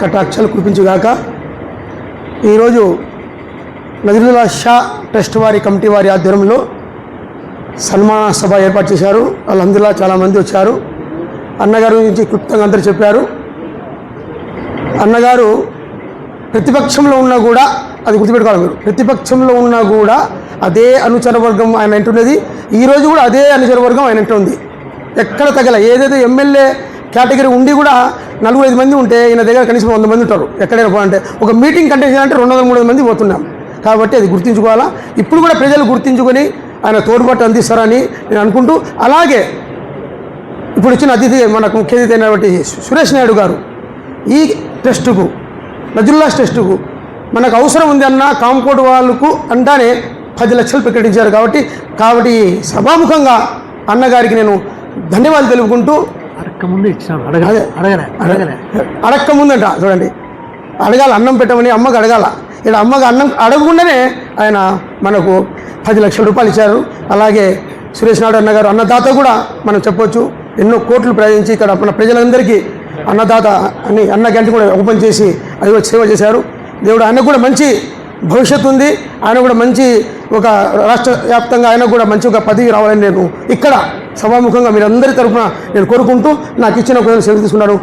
కటాక్షాలు కురిపించుగాక. ఈరోజు నజరుల్లా షా ట్రస్ట్ వారి కమిటీ వారి ఆధ్వర్యంలో సన్మాన సభ ఏర్పాటు చేశారు. వాళ్ళందరిలో చాలామంది వచ్చారు. అన్నగారి గురించి క్లుప్తంగా అందరూ చెప్పారు. అన్నగారు ప్రతిపక్షంలో ఉన్నా కూడా, అది గుర్తుపెట్టుకోవాలి మీరు, ప్రతిపక్షంలో ఉన్నా కూడా అదే అనుచర వర్గం ఆయన అంటున్నది. ఈరోజు కూడా అదే అనుచర వర్గం ఆయన అంటుంది. ఎక్కడ తగల ఏదైతే ఎమ్మెల్యే కేటగిరీ ఉండి కూడా 4-5 మంది ఉంటే ఈయన దగ్గర కనీసం 100 మంది ఉంటారు. ఎక్కడైనా పోవాలంటే ఒక మీటింగ్ కండక్ట్ చేయాలంటే 200-300 మంది పోతున్నాం. కాబట్టి అది గుర్తించుకోవాలా. ఇప్పుడు కూడా ప్రజలు గుర్తించుకొని ఆయన తోడ్పాటు అందిస్తారని నేను అనుకుంటూ, అలాగే ఇప్పుడు వచ్చిన అతిథి మనకు ముఖ్య అతిథి అయినటువంటి సురేష్ నాయుడు గారు ఈ ట్రస్టుకు, నజరుల్లా ట్రస్టుకు మనకు అవసరం ఉంది అన్న కాంపౌండ్ వాళ్ళకు అంటానే 10 లక్షలు ప్రకటించారు. కాబట్టి సభాముఖంగా అన్నగారికి నేను ధన్యవాదాలు తెలుపుకుంటూ, అడక్క ముందంట చూడండి, అడగాల, అన్నం పెట్టమని అమ్మకు అడగాల. ఇక్కడ అమ్మకు అన్నం అడగకుండానే ఆయన మనకు 10 లక్షల రూపాయలు ఇచ్చారు. అలాగే సురేష్ నాయుడు అన్నగారు అన్నదాత కూడా మనం చెప్పొచ్చు. ఎన్నో కోట్లు ప్రయాణించి ఇక్కడ మన ప్రజలందరికీ అన్నదాత అని అన్న గంట కూడా ఓపెన్ చేసి అది సేవ చేశారు. దేవుడు ఆయనకు కూడా మంచి భవిష్యత్తు ఉంది. ఆయన కూడా మంచి ఒక రాష్ట్ర వ్యాప్తంగా ఆయన కూడా మంచి ఒక పదవి రావాలని నేను ఇక్కడ సభాముఖంగా మీరందరి తరఫున నేను కోరుకుంటూ నాకు ఇచ్చిన సెలవు తీసుకున్నాను.